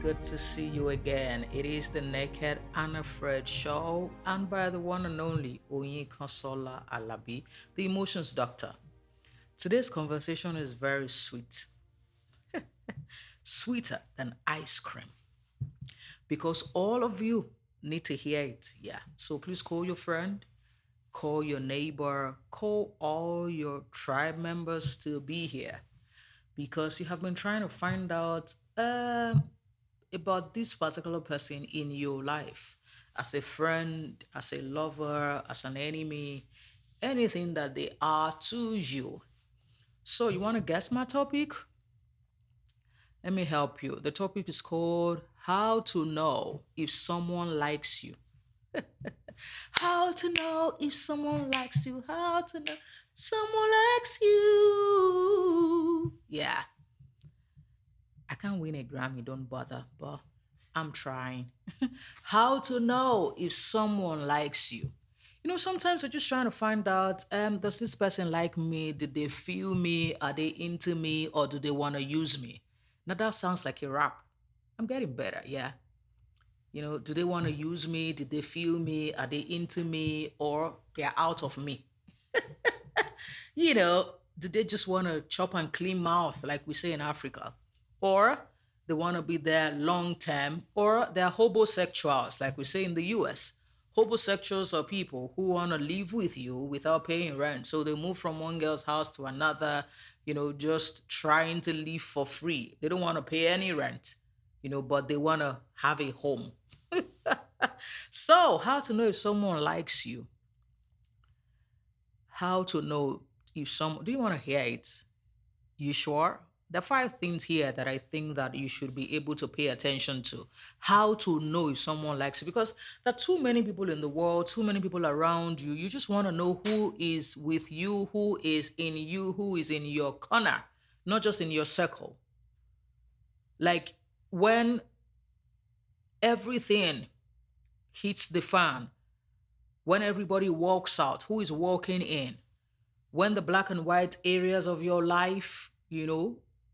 good to see you again. It is the Naked and Afraid show, and by the one and only Oyin Consola Alabi, the emotions doctor. Today's conversation is very sweet, sweeter than ice cream, because all of you need to hear it. Yeah. So please call your friend, call your neighbor, call all your tribe members to be here because you have been trying to find out about this particular person in your life as a friend, as a lover, as an enemy, anything that they are to you. So, you want to guess my topic? Let me help you. The topic is called How to Know If Someone Likes You. How to know if someone likes you. How to know someone likes you. Yeah, I can't win a Grammy, don't bother, but I'm trying. How to know if someone likes you? Sometimes we're just trying to find out does this person like me? Did they feel me? Are they into me? Or do they want to use me? Now that sounds like a rap. I'm getting better, yeah. Do they want to use me? Did they feel me? Are they into me? Or they're out of me? Do they just want to chop and clean mouth, like we say in Africa? Or they want to be there long term, or they're hobosexuals, like we say in the US. Hobosexuals are people who want to live with you without paying rent. So they move from one girl's house to another, just trying to live for free. They don't want to pay any rent, but they want to have a home. So, how to know if someone likes you? How to know if some do you want to hear it? You sure? There are five things here that I think that you should be able to pay attention to. How to know if someone likes you. Because there are too many people in the world, too many people around you. You just want to know who is with you, who is in you, who is in your corner, not just in your circle. Like when everything hits the fan, when everybody walks out, who is walking in? When the black and white areas of your life,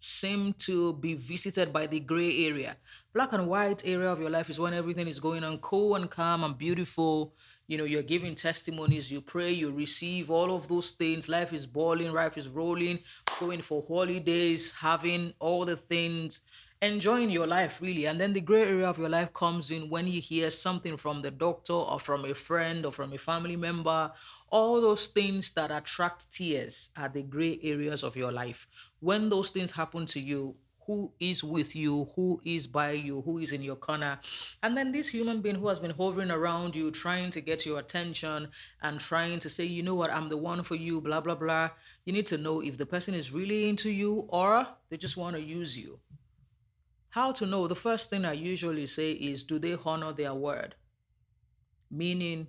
seem to be visited by the gray area. Black and white area of your life is when everything is going on cool and calm and beautiful. You're giving testimonies, you pray, you receive all of those things. Life is balling, life is rolling, going for holidays, having all the things, enjoying your life really. And then the gray area of your life comes in when you hear something from the doctor or from a friend or from a family member. All those things that attract tears are the gray areas of your life. When those things happen to you, who is with you, who is by you, who is in your corner. And then this human being who has been hovering around you, trying to get your attention and trying to say, you know what, I'm the one for you, blah, blah, blah. You need to know if the person is really into you or they just want to use you. How to know? The first thing I usually say is, do they honor their word? Meaning,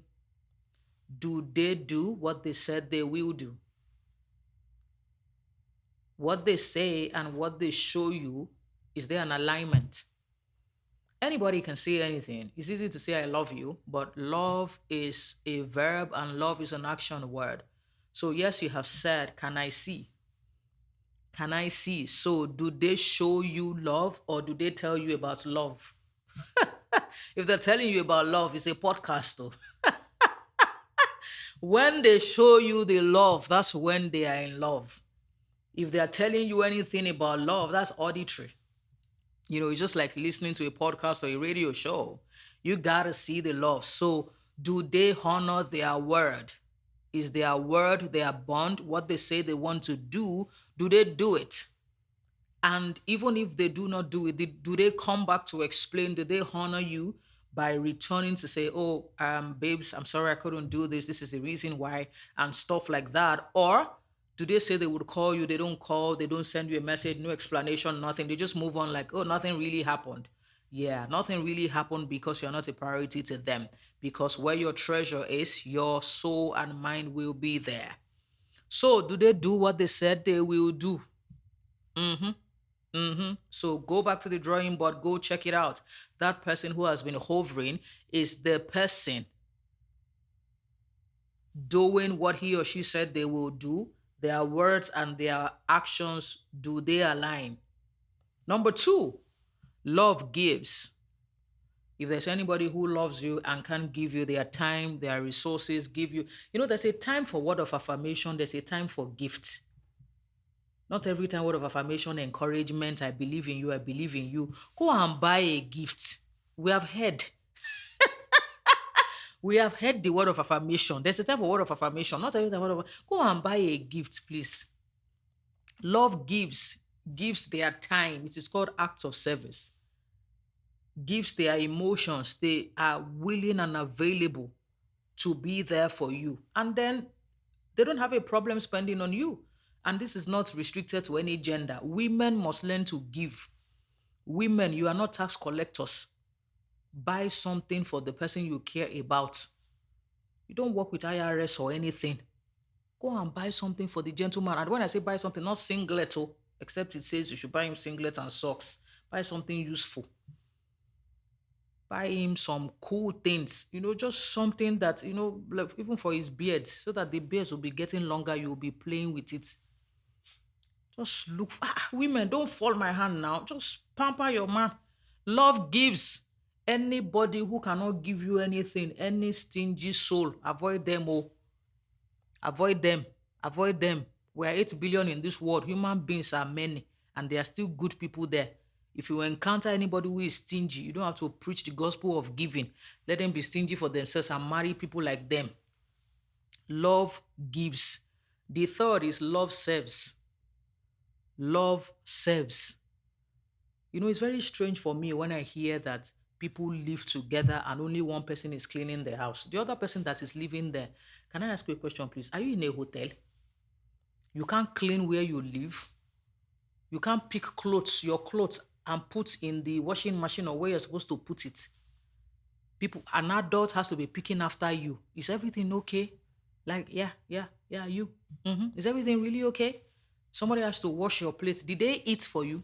do they do what they said they will do? What they say and what they show you, is there an alignment? Anybody can say anything. It's easy to say I love you, but love is a verb and love is an action word. So, yes, you have said, can I see? Can I see? So, do they show you love or do they tell you about love? If they're telling you about love, it's a podcast, though. When they show you the love, that's when they are in love. If they are telling you anything about love, that's auditory. It's just like listening to a podcast or a radio show. You gotta see the love. So, do they honor their word? Is their word, their bond, what they say they want to do they do it? And even if they do not do it, do they come back to explain? Do they honor you by returning to say, oh, babes, I'm sorry I couldn't do this. This is the reason why, and stuff like that? Or do they say they would call you? They don't call, they don't send you a message, no explanation, nothing. They just move on like, oh, nothing really happened. Yeah, nothing really happened because you're not a priority to them. Because where your treasure is, your soul and mind will be there. So, do they do what they said they will do? Mm-hmm. Mm-hmm. So go back to the drawing board, go check it out. That person who has been hovering is the person doing what he or she said they will do. Their words and their actions, do they align? Number two, Love gives. If there's anybody who loves you and can give you their time, their resources, give you, there's a time for word of affirmation, there's a time for gift. Not every time word of affirmation, encouragement, I believe in you, I believe in you. Go and buy a gift. We have heard. We have heard the word of affirmation. There's a time for word of affirmation. Not every time word of go and buy a gift, please. Love gives their time. It is called act of service. Gives their emotions. They are willing and available to be there for you. And then they don't have a problem spending on you. And this is not restricted to any gender. Women must learn to give. Women, you are not tax collectors. Buy something for the person you care about. You don't work with IRS or anything. Go and buy something for the gentleman. And when I say buy something, not singlet, oh, except it says you should buy him singlet and socks. Buy something useful. Buy him some cool things, just something that, like even for his beard, so that the beards will be getting longer. You'll be playing with it. Just look, women, don't fall my hand now. Just pamper your man. Love gives. Anybody who cannot give you anything, any stingy soul, avoid them, oh. Avoid them. Avoid them. We are 8 billion in this world. Human beings are many, and there are still good people there. If you encounter anybody who is stingy, you don't have to preach the gospel of giving. Let them be stingy for themselves and marry people like them. Love gives. The third is love serves. Love serves. It's very strange for me when I hear that people live together and only one person is cleaning the house. The other person that is living there, can I ask you a question, please? Are you in a hotel? You can't clean where you live. You can't pick your clothes, and put in the washing machine or where you're supposed to put it. An adult has to be picking after you. Is everything okay? Like, yeah, you. Is everything really okay? Somebody has to wash your plate. Did they eat for you?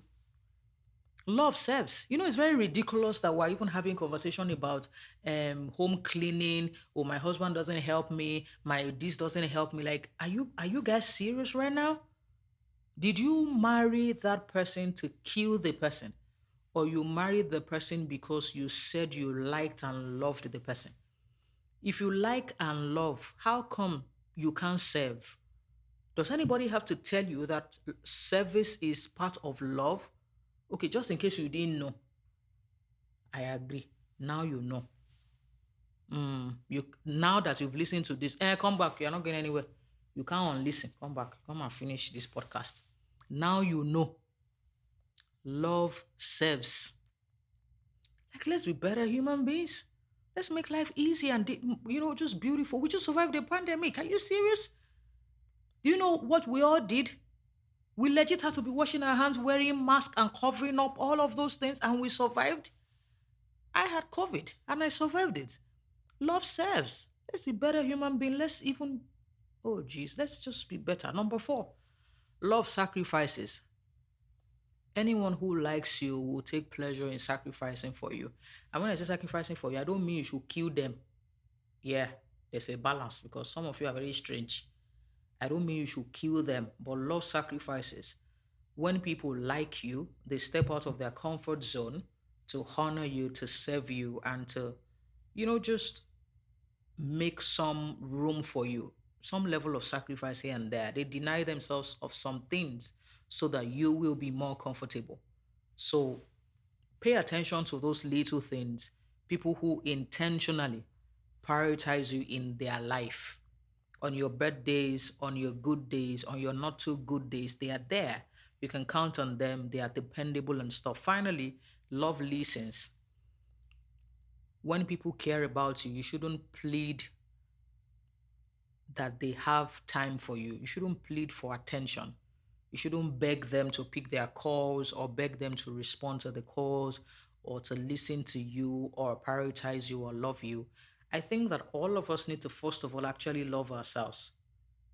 Love serves. It's very ridiculous that we're even having conversation about home cleaning. Oh, my husband doesn't help me. My this doesn't help me. Like, are you guys serious right now? Did you marry that person to kill the person? Or you married the person because you said you liked and loved the person? If you like and love, how come you can't serve? Does anybody have to tell you that service is part of love? Okay, just in case you didn't know, I agree. Now you know. You now that you've listened to this, come back. You're not going anywhere. You can't listen. Come back. Come and finish this podcast. Now you know. Love serves. Like, let's be better human beings. Let's make life easy and just beautiful. We just survived the pandemic. Are you serious? Do you know what we all did? We legit had to be washing our hands, wearing masks, and covering up all of those things, and we survived. I had COVID and I survived it. Love serves. Let's be better human being. Oh geez, let's just be better. Number four, love sacrifices. Anyone who likes you will take pleasure in sacrificing for you. And when I say sacrificing for you, I don't mean you should kill them. Yeah, there's a balance because some of you are very strange. I don't mean you should kill them, but love sacrifices. When people like you, they step out of their comfort zone to honor you, to serve you, and to, just make some room for you, some level of sacrifice here and there. They deny themselves of some things so that you will be more comfortable. So pay attention to those little things, people who intentionally prioritize you in their life. On your birthdays, on your good days, on your not too good days, they are there. You can count on them. They are dependable and stuff. Finally, love listens. When people care about you, you shouldn't plead that they have time for you. You shouldn't plead for attention. You shouldn't beg them to pick their calls or beg them to respond to the calls or to listen to you or prioritize you or love you. I think that all of us need to, first of all, actually love ourselves.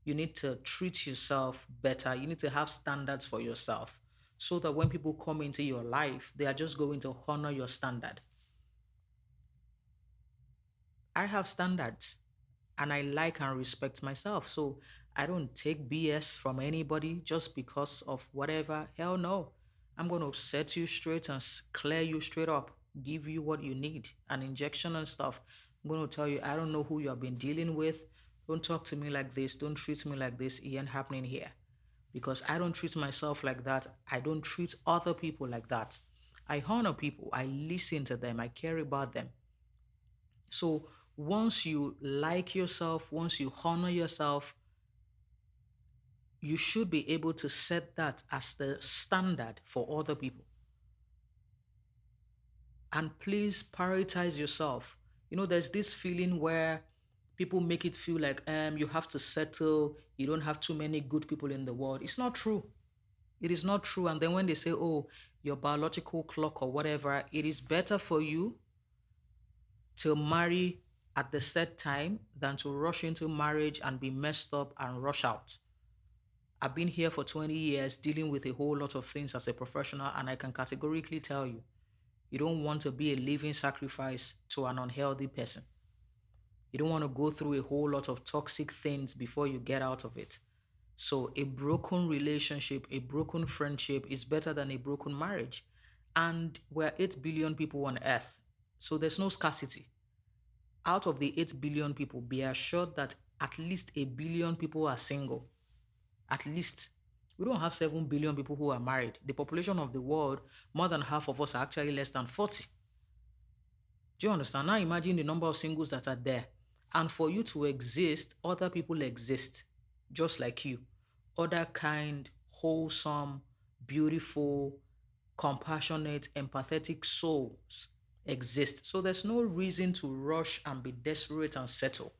You need to treat yourself better. You need to have standards for yourself so that when people come into your life, they are just going to honor your standard. I have standards and I like and respect myself. So I don't take BS from anybody just because of whatever. Hell no. I'm going to set you straight and clear you straight up, give you what you need, an injection and stuff. I'm going to tell you, I don't know who you have been dealing with. Don't talk to me like this. Don't treat me like this. It ain't happening here. Because I don't treat myself like that. I don't treat other people like that. I honor people. I listen to them. I care about them. So once you like yourself, once you honor yourself, you should be able to set that as the standard for other people. And please prioritize yourself. There's this feeling where people make it feel like you have to settle, you don't have too many good people in the world. It's not true. It is not true. And then when they say, oh, your biological clock or whatever, it is better for you to marry at the set time than to rush into marriage and be messed up and rush out. I've been here for 20 years dealing with a whole lot of things as a professional, and I can categorically tell you, you don't want to be a living sacrifice to an unhealthy person. You don't want to go through a whole lot of toxic things before you get out of it. So, a broken relationship, a broken friendship is better than a broken marriage. And we're 8 billion people on earth. So, there's no scarcity. Out of the 8 billion people, be assured that at least a billion people are single. At least. We don't have 7 billion people who are married. The population of the world, more than half of us are actually less than 40. Do you understand? Now imagine the number of singles that are there. And for you to exist, other people exist just like you. Other kind, wholesome, beautiful, compassionate, empathetic souls exist. So there's no reason to rush and be desperate and settle.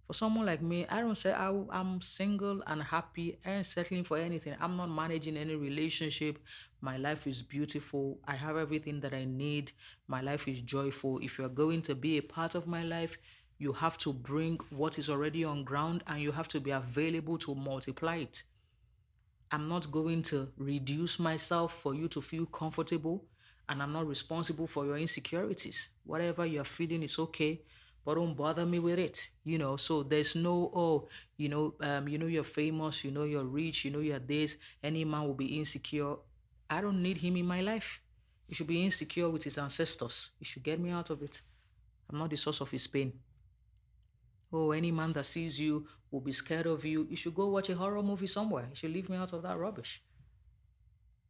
For someone like me, I don't say I'm single and happy. I ain't settling for anything. I'm not managing any relationship. My life is beautiful. I have everything that I need. My life is joyful. If you're going to be a part of my life, you have to bring what is already on ground and you have to be available to multiply it. I'm not going to reduce myself for you to feel comfortable, and I'm not responsible for your insecurities. Whatever you're feeling is okay, but don't bother me with it. So there's no, oh, you're famous, you're rich, you're this. Any man will be insecure. I don't need him in my life. He should be insecure with his ancestors. He should get me out of it. I'm not the source of his pain. Oh, any man that sees you will be scared of you. You should go watch a horror movie somewhere. You should leave me out of that rubbish.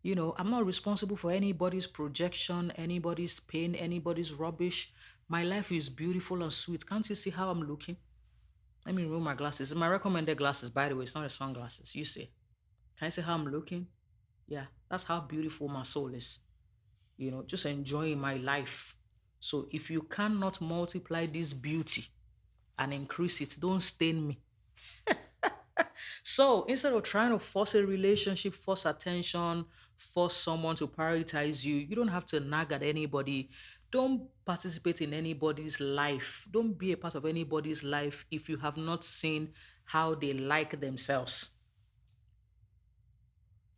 I'm not responsible for anybody's projection, anybody's pain, anybody's rubbish. My life is beautiful and sweet. Can't you see how I'm looking? Let me remove my glasses. It's my recommended glasses, by the way. It's not a sunglasses. You see. Can you see how I'm looking? Yeah, that's how beautiful my soul is. Just enjoying my life. So if you cannot multiply this beauty and increase it, don't stain me. So instead of trying to force a relationship, force attention, force someone to prioritize you, you don't have to nag at anybody. Don't participate in anybody's life. Don't be a part of anybody's life if you have not seen how they like themselves.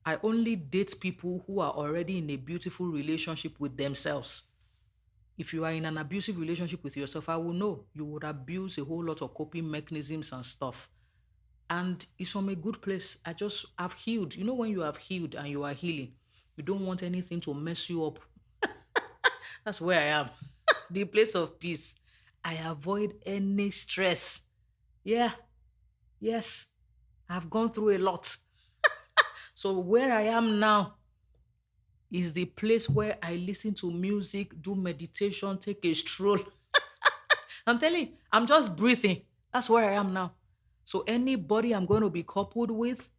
I only date people who are already in a beautiful relationship with themselves. If you are in an abusive relationship with yourself, I will know you would abuse a whole lot of coping mechanisms and stuff. And it's from a good place. I've healed. When you have healed and you are healing, you don't want anything to mess you up. That's where I am. The place of peace. I avoid any stress. Yeah, yes. I've gone through a lot. So where I am now is the place where I listen to music, do meditation, take a stroll. I'm telling you, I'm just breathing. That's where I am now. So anybody I'm going to be coupled with,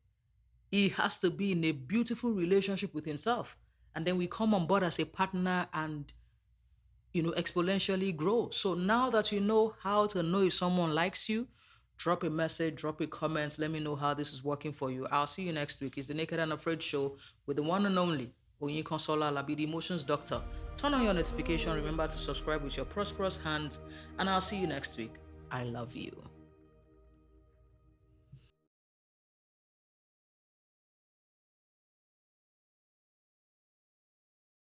he has to be in a beautiful relationship with himself. And then we come on board as a partner and, exponentially grow. So now that you know how to know if someone likes you, drop a message, drop a comment. Let me know how this is working for you. I'll see you next week. It's the Naked and Afraid Show with the one and only Onyi Consola Labi, the Emotions Doctor. Turn on your notification. Remember to subscribe with your prosperous hands. And I'll see you next week. I love you.